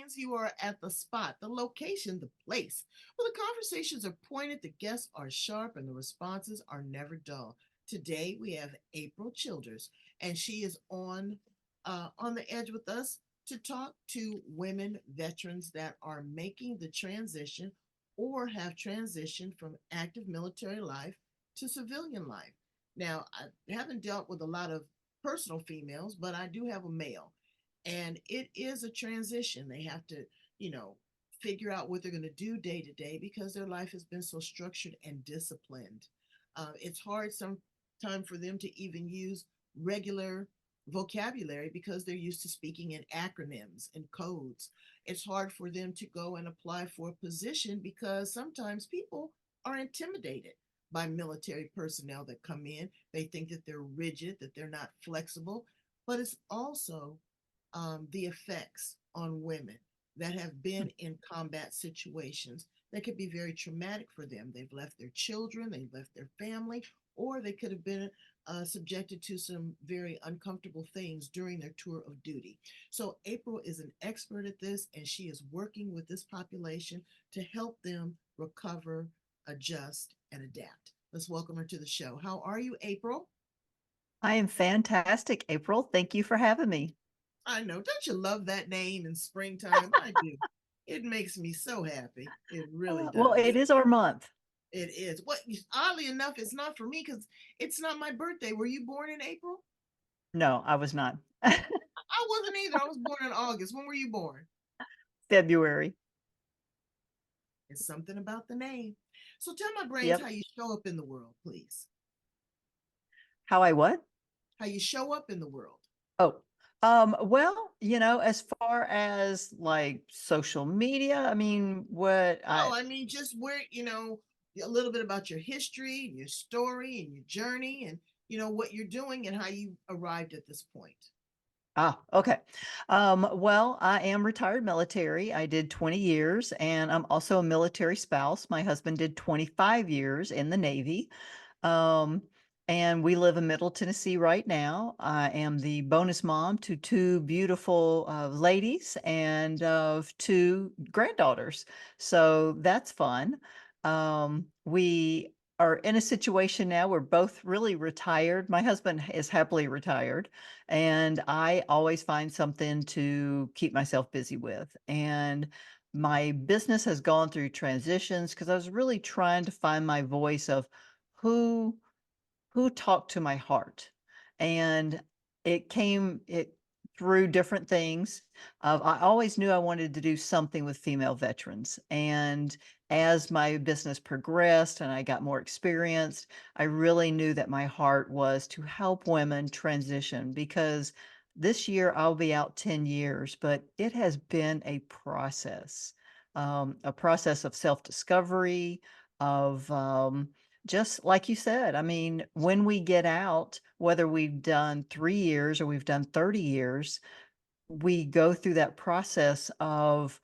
friends, you are at the spot, the location, the place where the conversations are pointed, the guests are sharp, and the responses are never dull. Today we have April Childers, and she is on the edge with us to talk to women veterans that are making the transition or have transitioned from active military life to civilian life. Now, I haven't dealt with a lot of personal females, but I do have a male. And it is a transition. They have to, you know, figure out what they're going to do day to day because their life has been so structured and disciplined. It's hard sometimes for them to even use regular vocabulary because they're used to speaking in acronyms and codes. It's hard for them to go and apply for a position because sometimes people are intimidated by military personnel that come in. They think that they're rigid, that they're not flexible, but it's also the effects on women that have been in combat situations that could be very traumatic for them. They've left their children, they've left their family, or they could have been subjected to some very uncomfortable things during their tour of duty. So, April is an expert at this, and she is working with this population to help them recover, adjust, and adapt. Let's welcome her to the show. How are you, April? I am fantastic, April. Thank you for having me. I know. Don't you love that name in springtime? I do. It makes me so happy. It really Well, does. it is our month. It is. What oddly enough, it's not for me because it's not my birthday. Were you born in April? No, I was not. I wasn't either. I was born in August. When were you born? February. It's something about the name. So tell my brains Yep. how you show up in the world, please. How I what? How you show up in the world. Oh, well, as far as like social media, I mean, what No, I I mean just where, a little bit about your history and your story and your journey and what you're doing and how you arrived at this point. okay. Well, I am retired military. I did 20 years and I'm also a military spouse. My husband did 25 years in the Navy. Um, and we live in Middle Tennessee right now. I am the bonus mom to two beautiful ladies and of two granddaughters. So that's fun. We are in a situation now. We're both really retired. My husband is happily retired, and I always find something to keep myself busy with. And my business has gone through transitions because I was really trying to find my voice of who talked to my heart. And it through different things. I always knew I wanted to do something with female veterans. And as my business progressed and I got more experienced, I really knew that my heart was to help women transition because this year I'll be out 10 years, but it has been a process of self discovery, of just like you said, I mean, when we get out, whether we've done 3 years or we've done 30 years, we go through that process of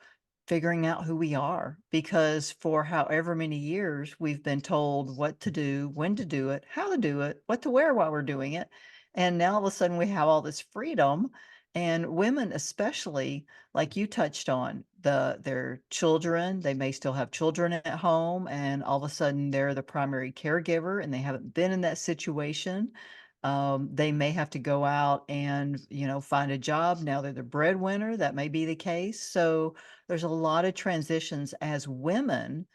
figuring out who we are because for however many years we've been told what to do, when to do it, how to do it, what to wear while we're doing it. And now all of a sudden we have all this freedom. And women, especially, like you touched on, their children, they may still have children at home, and all of a sudden they're the primary caregiver and they haven't been in that situation. They may have to go out and, find a job. Now they're the breadwinner. That may be the case. So there's a lot of transitions as women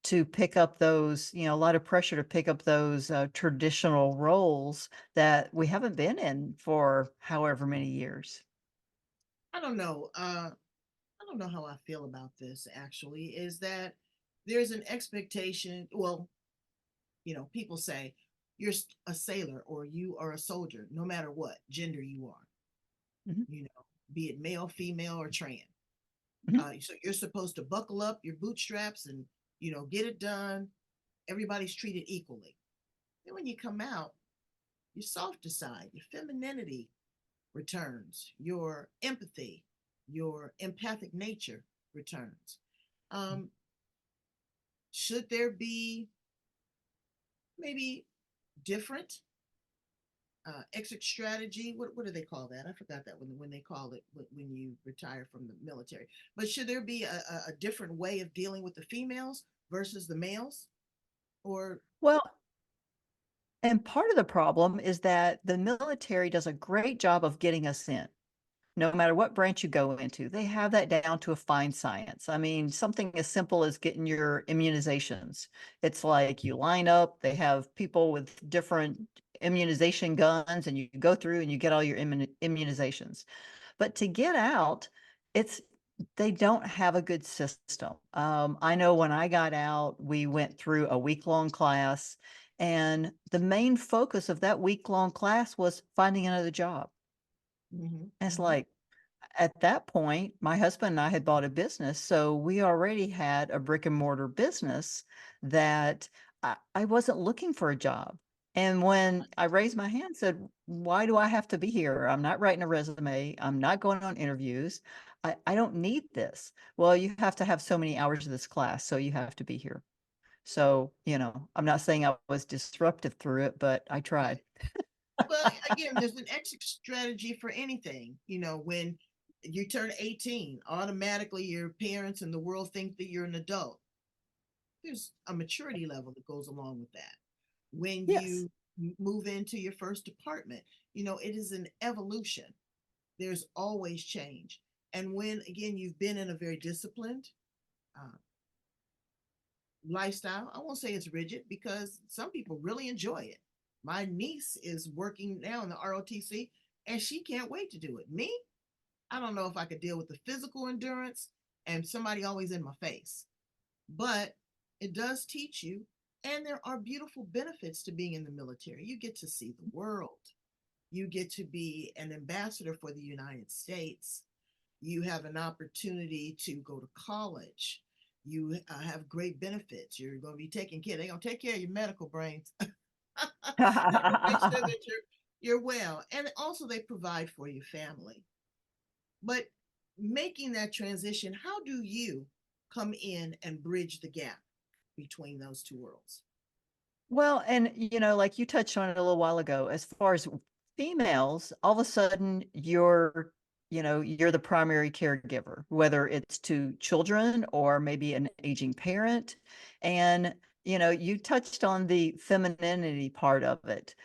to pick up those, a lot of pressure to pick up those traditional roles that we haven't been in for however many years. I don't know. I don't know how I feel about this actually. Is that there's an expectation, well, people say you're a sailor or you are a soldier, no matter what gender you are, Mhm, be it male, female, or trans. mhm. So you're supposed to buckle up your bootstraps and, get it done. Everybody's treated equally. Then when you come out, your softer side, your femininity returns, your empathy, your empathic nature returns. Um, should there be maybe different exit strategy. What do they call that? I forgot that when they call it when you retire from the military. But should there be a different way of dealing with the females versus the males? Or Well, and part of the problem is that the military does a great job of getting us in. No matter what branch you go into, they have that down to a fine science. I mean, something as simple as getting your immunizations. It's like you line up, they have people with different immunization guns, and you go through and you get all your immunizations. But to get out, it's they don't have a good system. I know when I got out, we went through a week-long class, and the main focus of that week-long class was finding another job. mm-hmm, And it's mm-hmm. like, at that point, my husband and I had bought a business, so we already had a brick and mortar business that I wasn't looking for a job. And when I raised my hand, said, "Why do I have to be here? I'm not writing a resume. I'm not going on interviews. I don't need this." Well, you have to have so many hours of this class, so you have to be here. So, I'm not saying I was disruptive through it, but I tried. Right. Well, again, there's an exit strategy for anything. When you turn 18, automatically your parents and the world think that you're an adult. There's a maturity level that goes along with that. When Yes. you move into your first apartment, it is an evolution. There's always change. And when, again, you've been in a very disciplined uh, lifestyle, I won't say it's rigid because some people really enjoy it. My niece is working now in the ROTC and she can't wait to do it. Me, I don't know if I could deal with the physical endurance and somebody always in my face, but it does teach you. And there are beautiful benefits to being in the military. You get to see the world, you get to be an ambassador for the United States, you have an opportunity to go to college, you have great benefits, you're going to be taking care, they're going to take care of your medical brains. They're going to make sure that you're well, and also they provide for your family. But making that transition, how do you come in and bridge the gap between those two worlds? Well, and like you touched on it a little while ago, as far as females, all of a sudden you're the primary caregiver, whether it's to children or maybe an aging parent. And, you touched on the femininity part of it.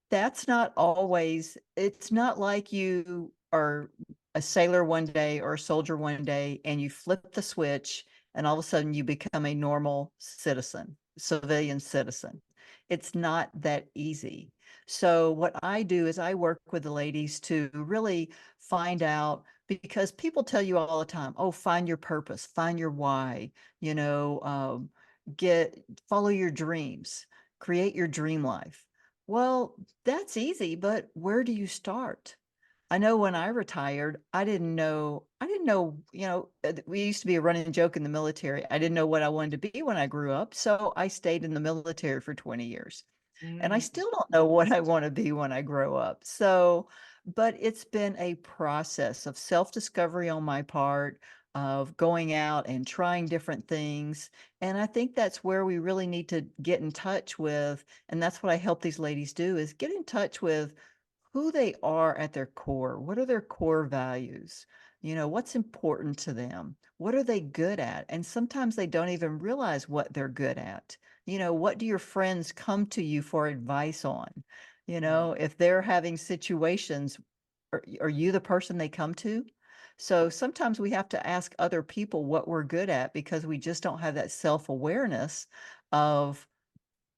That's not always it's not like you are a sailor one day or a soldier one day and you flip the switch and all of a sudden you become a normal citizen, civilian citizen. It's not that easy. So what I do is I work with the ladies to really find out, because people tell you all the time, "Oh, find your purpose, find your why, you know, get follow your dreams, create your dream life." Well, that's easy, but where do you start? I know when I retired, I didn't know, we used to be a running joke in the military. I didn't know what I wanted to be when I grew up, so I stayed in the military for 20 years. And I Mm, still don't know what I want to be when I grow up. So, but it's been a process of self-discovery on my part, of going out and trying different things. And I think that's where we really need to get in touch with, and that's what I help these ladies do, is get in touch with who they are at their core. What are their core values? What's important to them? What are they good at? And sometimes they don't even realize what they're good at. What do your friends come to you for advice on? right. If they're having situations, are you the person they come to? So sometimes we have to ask other people what we're good at, because we just don't have that self-awareness of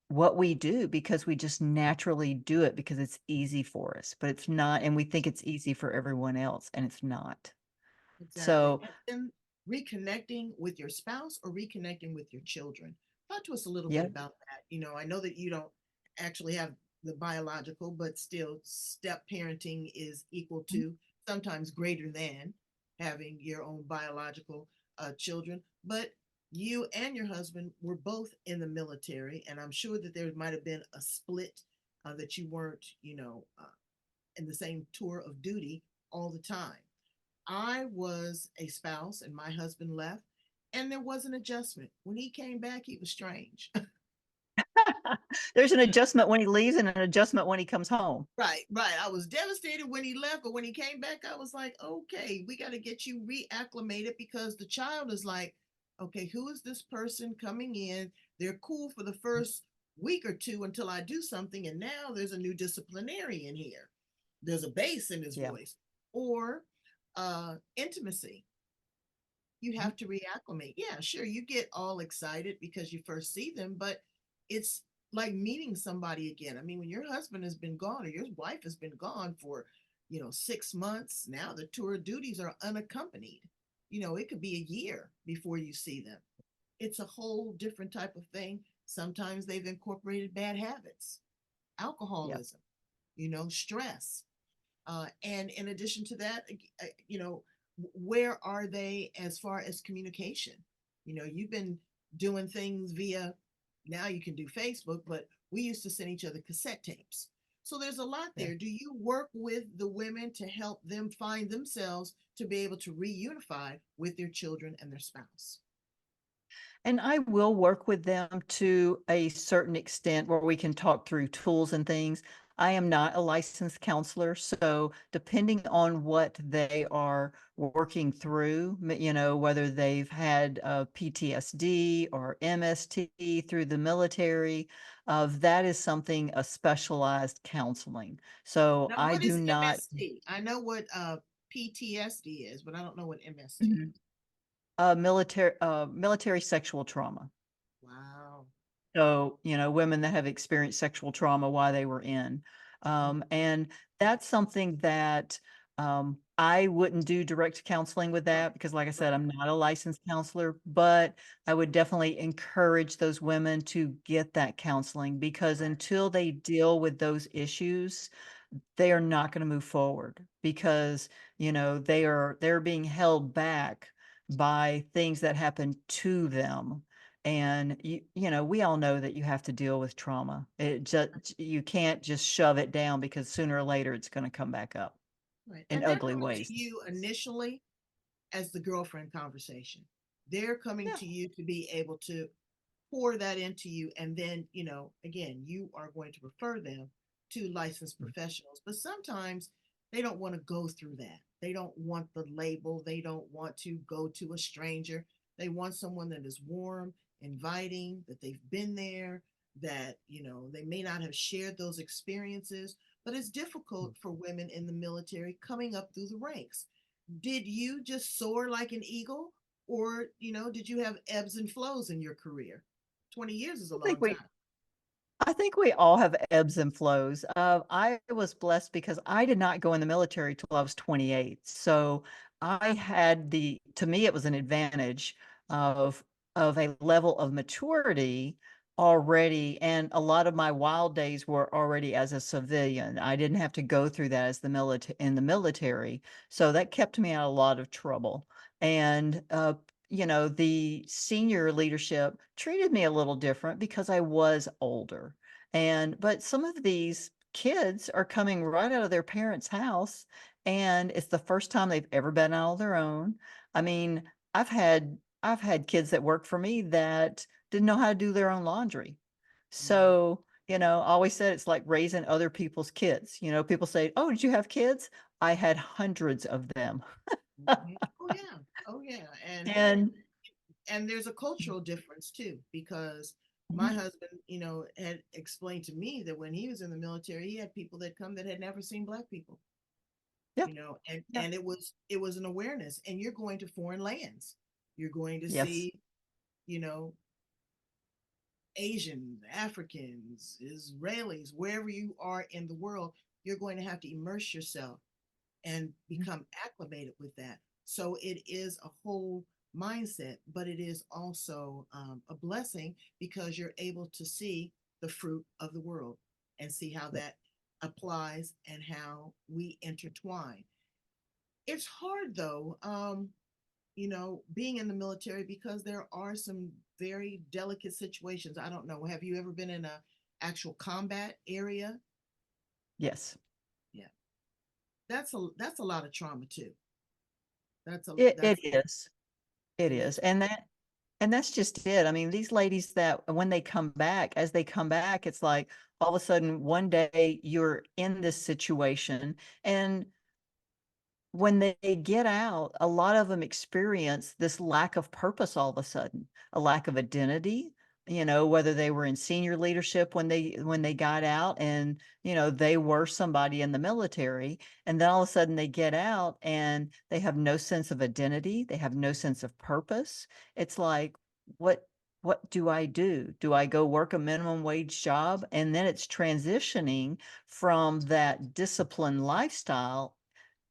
what we do, because we just naturally do it because it's easy for us, but it's not, and we think it's easy for everyone else, and it's not. Exactly. So, And then reconnecting with your spouse or reconnecting with your children. Talk to us a little bit yeah. about that. I know that you don't actually have the biological, but still, step parenting is equal to, sometimes greater than, having your own biological children. But you and your husband were both in the military, and I'm sure that there might have been a split, that you weren't, in the same tour of duty all the time. I was a spouse and my husband left, and there was an adjustment. When he came back, he was strange. There's an adjustment when he leaves and an adjustment when he comes home. Right, right. I was devastated when he left, but when he came back, I was like, okay, we got to get you reacclimated because the child is like, okay, who is this person coming in? They're cool for the first week or two until I do something, and now there's a new disciplinarian here. There's a bass in his Yeah. voice, or intimacy. You Mhm. have to reacclimate. Yeah, sure, you get all excited because you first see them, but it's like meeting somebody again. I mean, when your husband has been gone or your wife has been gone for, 6 months, now the tour duties are unaccompanied. It could be a year before you see them. It's a whole different type of thing. Sometimes they've incorporated bad habits, Yeah. alcoholism, stress. And in addition to that, where are they as far as communication? You've been doing things via, now you can do Facebook, but we used to send each other cassette tapes. So there's a lot Yeah. there. Do you work with the women to help them find themselves to be able to reunify with their children and their spouse? And I will work with them to a certain extent where we can talk through tools and things. I am not a licensed counselor, so depending on what they are working through, whether they've had PTSD or MST through the military, that is something a specialized counseling. So Now, I what do is not. MST? I know what PTSD is, but I don't know what MST Mhm. is. Military sexual trauma. Wow. So, women that have experienced sexual trauma while they were in. Mhm. And that's something that I wouldn't do direct counseling with that Right, because, like I said, right, I'm not a licensed counselor, but I would definitely encourage those women to get that counseling because right, until they deal with those issues, they are not going to move forward because they're being held back by things that happen to them. And we all know that you have to deal with trauma. It just you can't just shove it down because sooner or later it's going to come back up right. in And they're ugly coming to ways. you initially as the girlfriend conversation. They're coming Yeah. to you to be able to pour that into you. And then, again, you are going to refer them to licensed professionals. But sometimes they don't want to go through that. They don't want the label. They don't want to go to a stranger. They want someone that is warm, inviting, that they've been there, that, they may not have shared those experiences. But it's difficult for women in the military coming up through the ranks. Did you just soar like an eagle, or did you have ebbs and flows in your career? 20 years is a I think long we time. I think we all have ebbs and flows. I was blessed because I did not go in the military till I was 28. So I had to me, it was an advantage of a level of maturity already. And a lot of my wild days were already as a civilian. I didn't have to go through that as in the military. So that kept me out of a lot of trouble. And the senior leadership treated me a little different because I was older. But some of these kids are coming right out of their parents' house and it's the first time they've ever been out on their own. I mean, I've had kids that work for me that didn't know how to do their own laundry. Wow. So, I always said it's like raising other people's kids. People say, "Oh, did you have kids?" I had hundreds of them. Mhm. Oh yeah. Oh yeah. And And there's a cultural difference too, because my Mhm. husband, had explained to me that when he was in the military, he had people that come that had never seen black people. Yeah. And Yeah. it was an awareness. And you're going to foreign lands. You're going to Yes. see, you know, Asians, Africans, Israelis, wherever you are in the world, you're going to have to immerse yourself and Mhm. become acclimated with that. So it is a whole mindset, but it is also a blessing because you're able to see the fruit of the world and see how Yep. that applies and how we intertwine. It's hard though, being in the military because there are some very delicate situations. I don't know. Have you ever been in a actual combat area? Yes. Yeah, that's a lot of trauma too. That's a It that's is. It it is. is. And that And that's just it. I mean, these ladies that when they come back, as they come back, it's like all of a sudden one day you're in this situation, and when they get out, a lot of them experience this lack of purpose all of a sudden, a lack of identity, whether they were in senior leadership when they got out and, they were somebody in the military, and then all of a sudden they get out and they have no sense of identity, they have no sense of purpose. It's like, what do I do? Do I go work a minimum wage job? And then it's transitioning from that disciplined lifestyle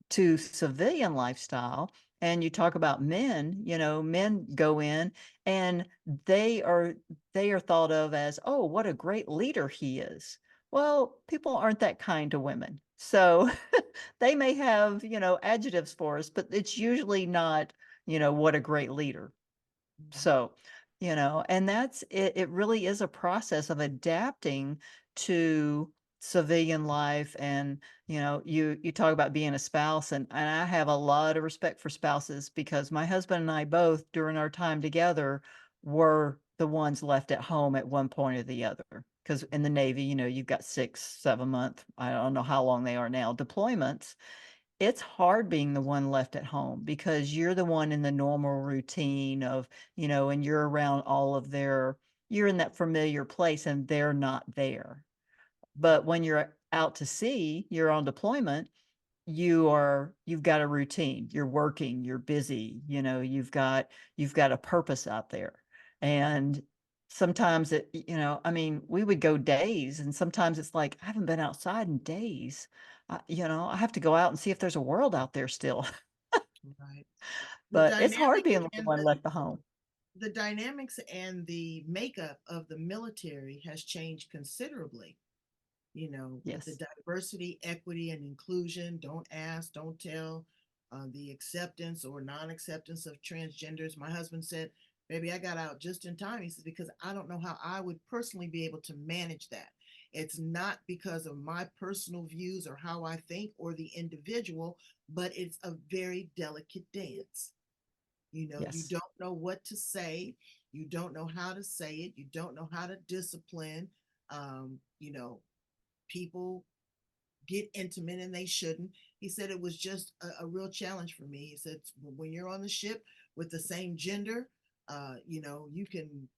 to civilian lifestyle. And you talk about men, men go in and they are they are thought of as, oh, what a great leader he is. Well, people aren't that kind to women, so they may have, adjectives for us, but it's usually not, what a great leader. Mhm. So, and that's it. It really is a process of adapting to civilian life. And, you talk about being a spouse, and I have a lot of respect for spouses because my husband and I both, during our time together, were the ones left at home at one point or the other. Because in the Navy, you've got 6, 7 month, I don't know how long they are now, deployments. It's hard being the one left at home because you're the one in the normal routine of, and you're around all of you're in that familiar place and they're not there. But when you're out to sea, you're on deployment, you've got a routine, you're working, you're busy, you've got a purpose out there. And sometimes I mean, we would go days and sometimes it's like, I haven't been outside in days. I have to go out and see if there's a world out there still. Right. The But it's hard dynamics being the and one left at home. the dynamics and the makeup of the military has changed considerably, with the Yes. diversity, equity, and inclusion. Don't ask, don't tell. The acceptance or non-acceptance of transgenders. My husband said, "Baby, I got out just in time." He says, "Because I don't know how I would personally be able to manage that. It's not because of my personal views or how I think or the individual, but it's a very delicate dance. You Yes. don't know what to say, you don't know how to say it, you don't know how to discipline. Um, you know, People get intimate and they shouldn't." He said it was just a real challenge for me. He said, when you're on the ship with the same gender, you can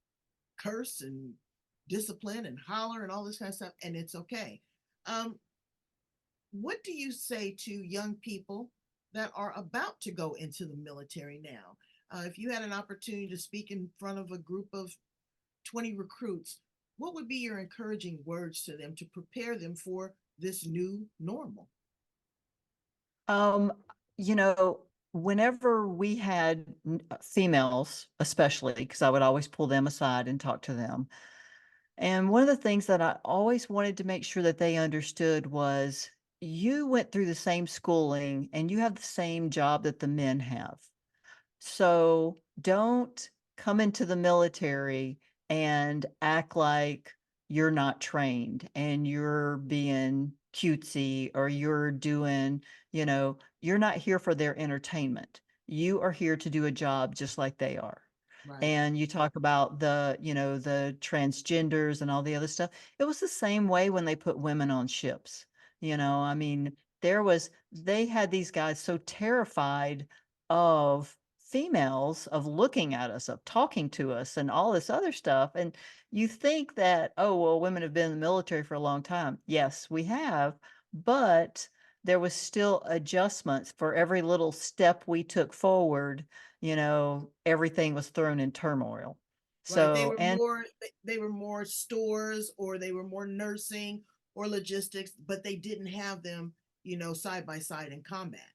curse and discipline and holler and all this kind of stuff, and it's okay. Um, what do you say to young people that are about to go into the military now? If you had an opportunity to speak in front of a group of 20 recruits, what would be your encouraging words to them to prepare them for this new normal? Um, whenever we had females, especially, because I would always pull them aside and talk to them. And one of the things that I always wanted to make sure that they understood was you went through the same schooling and you have the same job that the men have. So don't come into the military and act like you're not trained and you're being cutesy or you're not here for their entertainment. You are here to do a job just like they are. Right. And you talk about the transgenders and all the other stuff. It was the same way when they put women on ships. I mean, they had these guys so terrified of females, of looking at us, of talking to us, and all this other stuff. And you think that, oh, well, women have been in the military for a long time. Yes, we have, but there was still adjustments for every little step we took forward. Everything was thrown in turmoil. Right. So, and They were more stores, or they were more nursing or logistics, but they didn't have them, side by side in combat.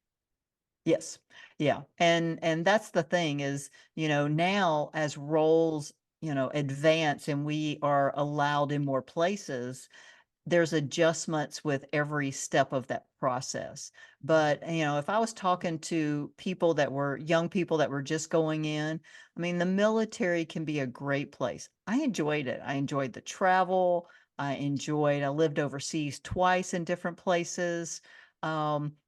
yes, yeah, and that's the thing is, now as roles, advance and we are allowed in more places, there's adjustments with every step of that process. But, if I was talking to people that were young people that were just going in, I mean, the military can be a great place. I enjoyed it. I enjoyed the travel. I lived overseas twice in different places.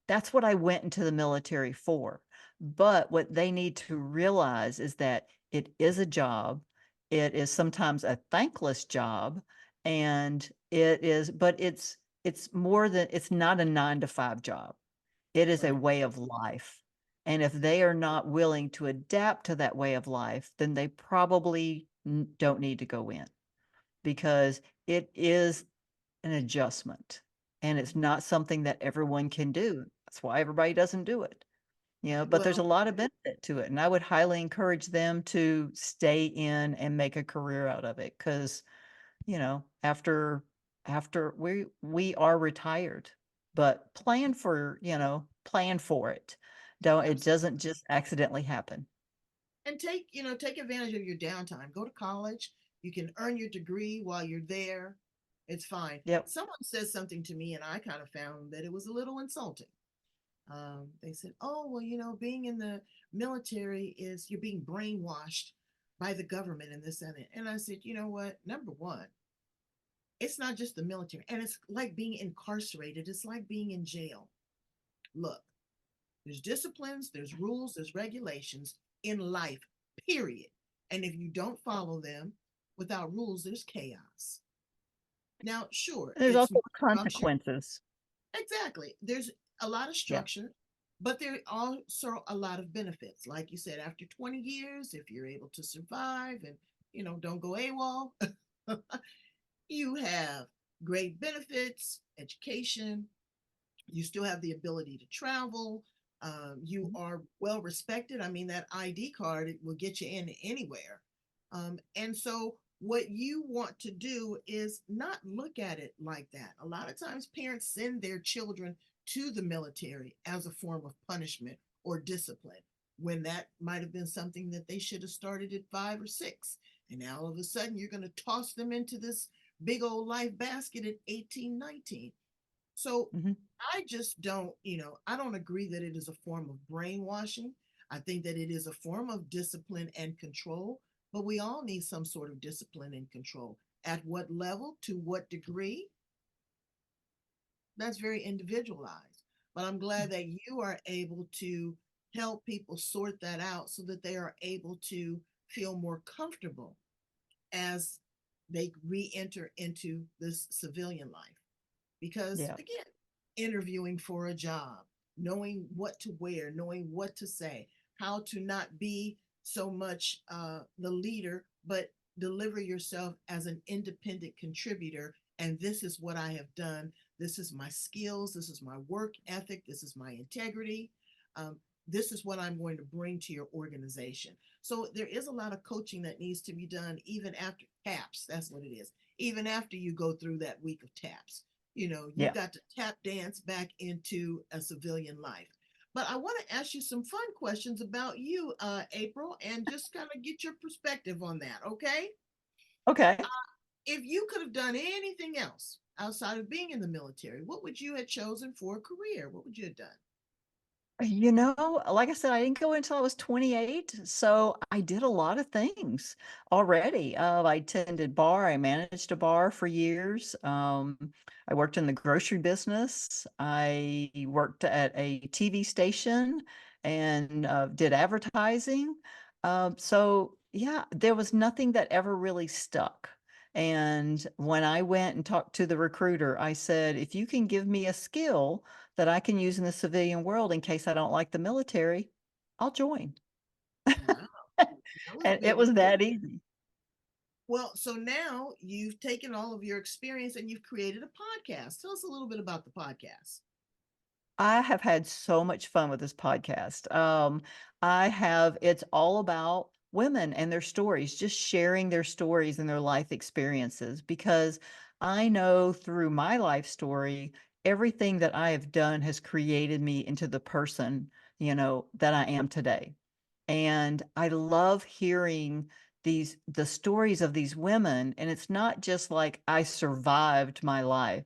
That's what I went into the military for. But what they need to realize is that it is a job. It is sometimes a thankless job, and it is but it's more than it's not a 9 to 5 job. It is a Right. way of life, and if they are not willing to adapt to that way of life, then they probably don't need to go in, because it is an adjustment, and it's not something that everyone can do. That's why everybody doesn't do it. But there's a Well, lot of benefit to it, and I would highly encourage them to stay in and make a career out of it, because after we are retired, but plan for it. Don't It absolutely. doesn't just accidentally happen. And take advantage of your downtime. Go to college. You can earn your degree while you're there. It's fine. Yep. Someone said something to me, and I kind of found that it was a little insulting. They said, "Oh, well, being in the military is you're being brainwashed by the government and this and that." And I said, "You know what? Number one, it's not just the military, and it's like being incarcerated. It's like being in jail. Look, there's disciplines, there's rules, there's regulations in life, period. And if you don't follow them, without rules, there's chaos. Now, sure, There's it's more also structured. consequences. Exactly. There's a lot of Yeah. structure, but there are also a lot of benefits. Like you said, after 20 years, if you're able to survive and, don't go AWOL, you have great benefits, education, you still have the ability to travel. You Mhm. are well respected. I mean, that ID card, it will get you in anywhere. And so, what you want to do is not look at it like that. A lot of times, parents send their children to the military as a form of punishment or discipline, when that might have been something that they should have started at 5 or 6. And now all of a sudden, you're going to toss them into this big old life basket at 18, 19. So Mhm. I just don't, I don't agree that it is a form of brainwashing. I think that it is a form of discipline and control, but we all need some sort of discipline and control. At what level, to what degree, that's very individualized. But I'm glad that you are able to help people sort that out so that they are able to feel more comfortable as they re enter into this civilian life. Because Yeah. again, interviewing for a job, knowing what to wear, knowing what to say, how to not be so much the leader, but deliver yourself as an independent contributor. And this is what I have done. This is my skills. This is my work ethic. This is my integrity. Um, this is what I'm going to bring to your organization. So there is a lot of coaching that needs to be done even after TAPS. That's what it is. Even after you go through that week of TAPS, you've Yeah. got to tap dance back into a civilian life. But I want to ask you some fun questions about you, April, and just kind of get your perspective on that, okay? Okay. If you could have done anything else outside of being in the military, what would you have chosen for a career? What would you have done? Like I said, I didn't go until I was 28, so I did a lot of things already. I attended bar, I managed a bar for years. I worked in the grocery business. I worked at a TV station and did advertising. So yeah, there was nothing that ever really stuck. And when I went and talked to the recruiter, I said, if you can give me a skill that I can use in the civilian world in case I don't like the military, I'll join. Wow, that was And it big of was you. that easy. Well, so now you've taken all of your experience and you've created a podcast. Tell us a little bit about the podcast. I have had so much fun with this podcast. It's all about women and their stories, just sharing their stories and their life experiences, because I know through my life story, everything that I have done has created me into the person, that I am today. And I love hearing the stories of these women. And it's not just like I survived my life.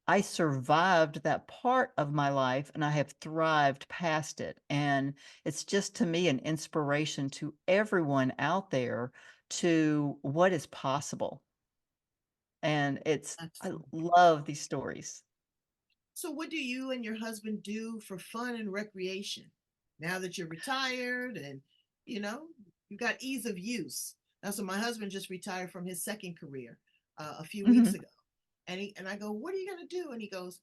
I survived that part of my life and I have thrived past it. And it's just to me an inspiration to everyone out there to what is possible. And I Absolutely. love these stories. So, what do you and your husband do for fun and recreation now that you're retired and, you know? You've got ease of use. That's what my husband just retired from his second career a few weeks Mhm. ago. And I go, what are you going to do? And he goes,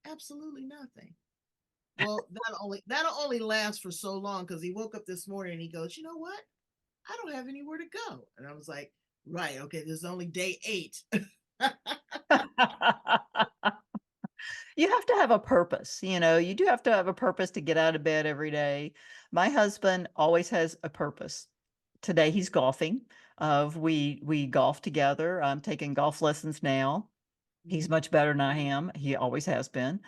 absolutely nothing. Well, that'll only last for so long because he woke up this morning and he goes, you know what? I don't have anywhere to go. And I was like, right, okay, this is only day 8. You have to have a purpose, you do have to have a purpose to get out of bed every day. My husband always has a purpose. Today he's golfing. We golf together. I'm taking golf lessons now. He's much better than I am. He always has been.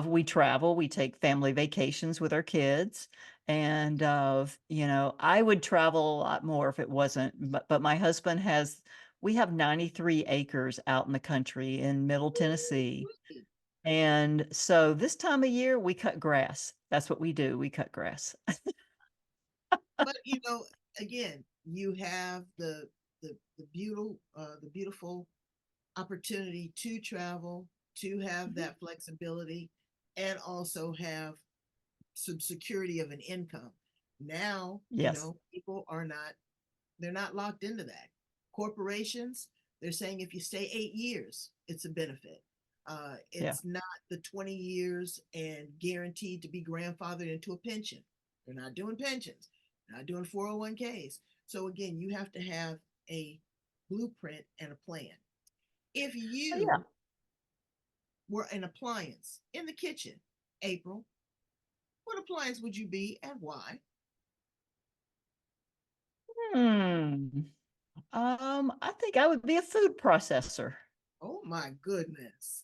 We travel, we take family vacations with our kids. And I would travel a lot more if it wasn't, but my husband we have 93 acres out in the country in Middle Tennessee. And so this time of year, we cut grass. That's what we do. We cut grass. But again, you have the beautiful opportunity to travel, to have Mhm. that flexibility, and also have some security of an income. Now, Yes. people they're not locked into that. Corporations, they're saying if you stay 8 years, it's a benefit. Yeah. It's not the 20 years and guaranteed to be grandfathered into a pension. They're not doing pensions, they're not doing 401ks. So again, you have to have a blueprint and a plan. If Oh, yeah. you were an appliance in the kitchen, April, what appliance would you be and why? Hmm. I think I would be a food processor. Oh my goodness.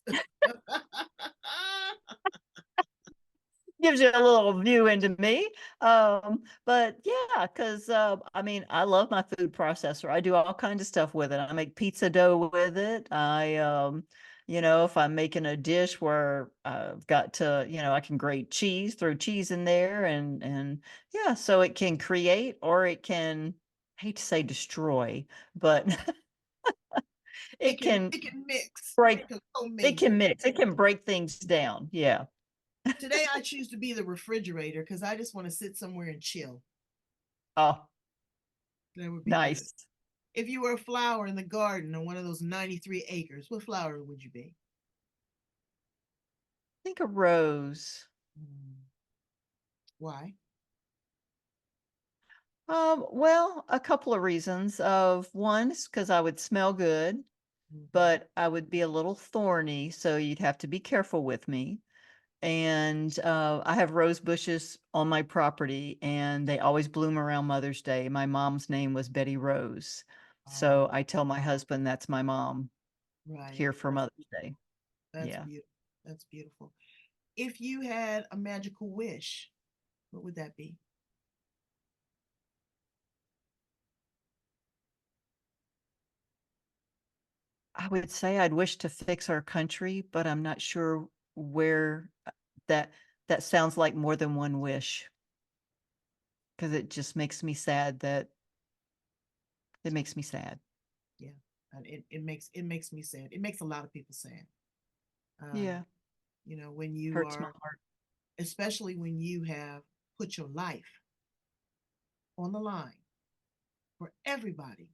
Gives you a little view into me. But yeah, because I mean, I love my food processor. I do all kinds of stuff with it. I make pizza dough with it. If I'm making a dish where I've got to, I can grate cheese, throw cheese in there, and yeah, so it can create or it can, I hate to say destroy, but it it can can it can mix. break. It can It can commingle. mix. It can break things down. Yeah. Today I choose to be the refrigerator because I just want to sit somewhere and chill. Oh, That would be good. nice. If you were a flower in the garden on one of those 93 acres, what flower would you be? Think a rose. Mm, why? Well, a couple of reasons. Of one is because I would smell good, Mhm. but I would be a little thorny, so you'd have to be careful with me. And I have rose bushes on my property, and they always bloom around Mother's Day. My mom's name was Betty Rose, so Oh, I tell my husband that's my mom right. here for Mother's Day. That's Yeah. beautiful. That's beautiful. If you had a magical wish, what would that be? I would say I'd wish to fix our country, but I'm not sure where that that sounds like more than one wish. 'Cause it just makes me sad that it makes me sad. Yeah, and it makes me sad. It makes a lot of people sad. Um, Yeah, when you hurts my are, heart. especially when you have put your life on the line for everybody.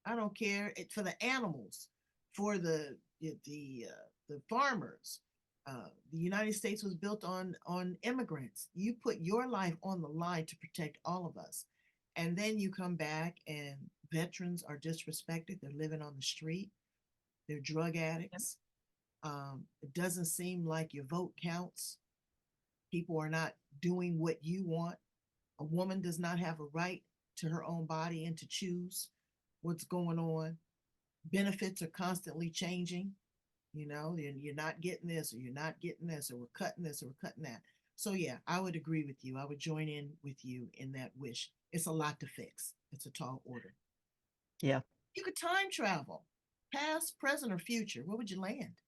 I don't care for the animals, for the farmers. The United States was built on immigrants. You put your life on the line to protect all of us, and then you come back and veterans are disrespected. They're living on the street. They're drug Yep, addicts. It doesn't seem like your vote counts. People are not doing what you want. A woman does not have a right to her own body and to choose what's going on. Benefits are constantly changing. You're not getting this, or you're not getting this, or we're cutting this, or we're cutting that. So, yeah, I would agree with you. I would join in with you in that wish. It's a lot to fix, it's a tall order. yeah. You could time travel, past, present, or future. Where would you land?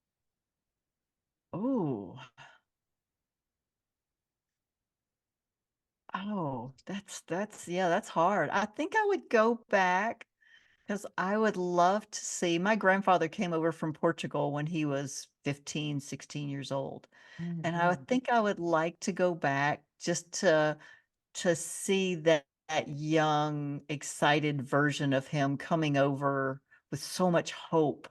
Oh, oh, that's yeah, that's hard. I think I would go back because I would love to see my grandfather came over from Portugal when he was 15, 16 years old, and I Mm-hmm. would think I would like to go back just to see that that young, excited version of him coming over with so much hope,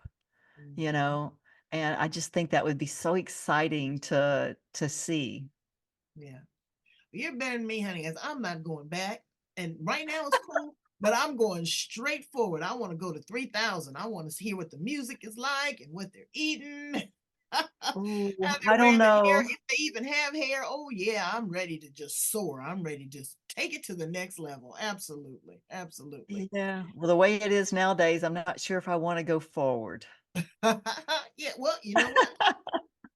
you Mhm. know? And I just think that would be so exciting to see. Yeah. You're better than me, honey, as I'm not going back. And right now it's cool, but I'm going straight forward. I want to go to 3,000. I want to hear what the music is like and what they're eating. How Ooh, I they're don't wearing the hair, know. if they even have hair. Oh, yeah, I'm ready to just soar. I'm ready to just take it to the next level. Absolutely. Absolutely. Yeah, well, the way it is nowadays, I'm not sure if I wanna go forward. Yeah, well, you know what?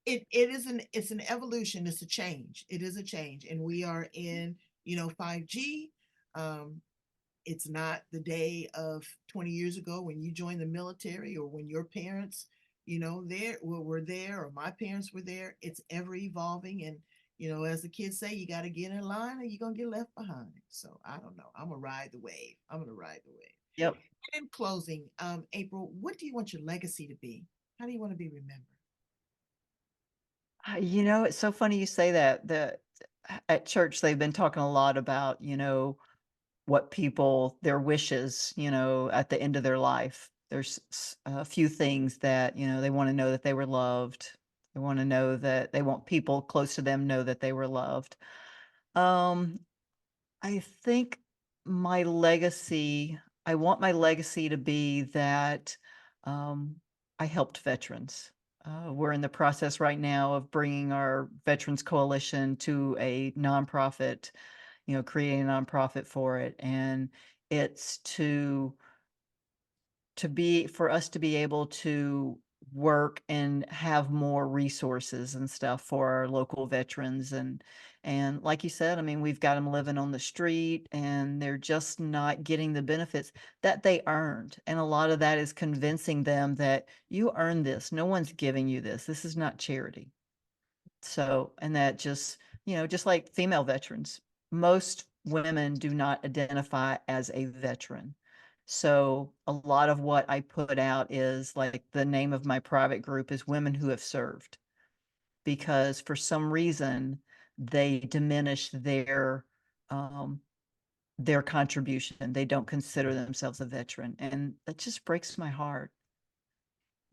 It is it's an evolution, it's a change. It is a change. And we are in, 5G. Um, it's not the day of 20 years ago when you joined the military or when your parents, there were there or my parents were there. It's ever evolving. And, as the kids say, you got to get in line or you're going to get left behind. So I don't know. I'm going to ride the wave. I'm going to ride the wave. Yep. In closing, April, what do you want your legacy to be? How do you want to be remembered? It's so funny you say that. At church, they've been talking a lot about, what people their wishes, at the end of their life. There's a few things that, they wanna know that they were loved. They wanna know that they want people close to them know that they were loved. Um, I think my legacy I want my legacy to be that, um, I helped veterans. We're in the process right now of bringing our Veterans Coalition to a nonprofit, creating a nonprofit for it, and it's to be for us to be able to work and have more resources and stuff for our local veterans and like you said, I mean, we've got them living on the street and they're just not getting the benefits that they earned. And a lot of that is convincing them that you earned this. No one's giving you this. This is not charity. So, and that just, just like female veterans, most women do not identify as a veteran. So, a lot of what I put out is like the name of my private group is Women Who Have Served, because for some reason they diminish um, their contribution. They don't consider themselves a veteran. And that just breaks my heart.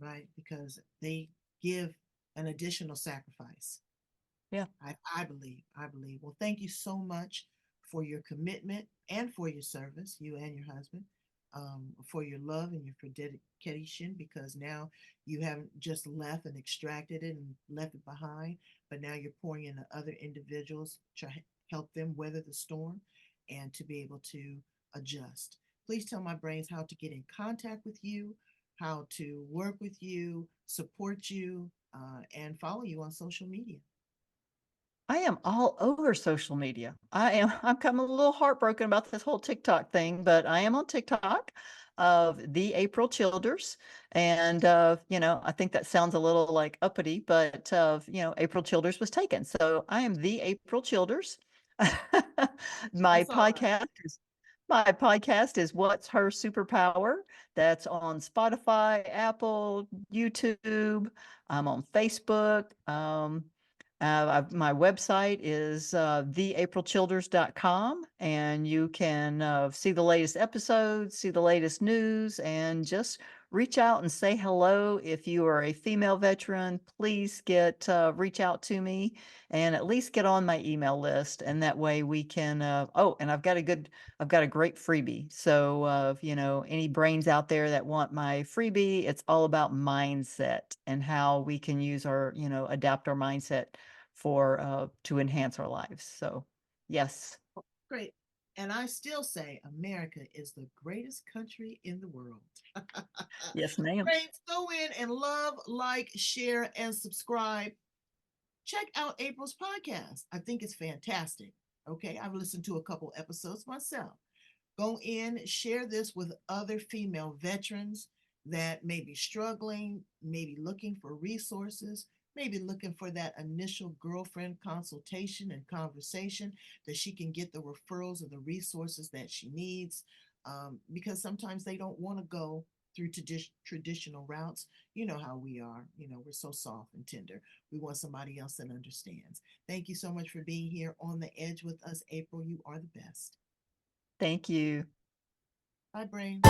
Right? Because they give an additional sacrifice. Yeah. I believe. I believe. Well, thank you so much for your commitment and for your service, you and your husband, for your love and your for dedication, because now you haven't just left and extracted it and left it behind, but now you're pouring into other individuals to help them weather the storm and to be able to adjust. Please tell my brains how to get in contact with you, how to work with you, support you, and follow you on social media. I am all over social media. I'm kind of a little heartbroken about this whole TikTok thing, but I am on TikTok of the April Childers. And I think that sounds a little like uppity, but April Childers was taken. So I am the April Childers. My That's all right. podcast my podcast is What's Her Superpower? That's on Spotify, Apple, YouTube. I'm on Facebook. My website is theaprilchilders.com, and you can see the latest episodes, see the latest news, and just reach out and say hello. If you are a female veteran, please reach out to me and at least get on my email list. And that way we can, oh, and I've got a great freebie. So, any brains out there that want my freebie, it's all about mindset and how we can use adapt our mindset to enhance our lives. So, yes. Great. And I still say America is the greatest country in the world. Yes, ma'am. Great. Go in and love, like, share, and subscribe. Check out April's podcast. I think it's fantastic. Okay. I've listened to a couple episodes myself. Go in, share this with other female veterans that may be struggling, maybe looking for resources, maybe looking for that initial girlfriend consultation and conversation that she can get the referrals or the resources that she needs. Because sometimes they don't want to go through traditional routes. You know how we are. We're so soft and tender. We want somebody else that understands. Thank you so much for being here on the edge with us, April. You are the best. Thank you. Bye, Brain.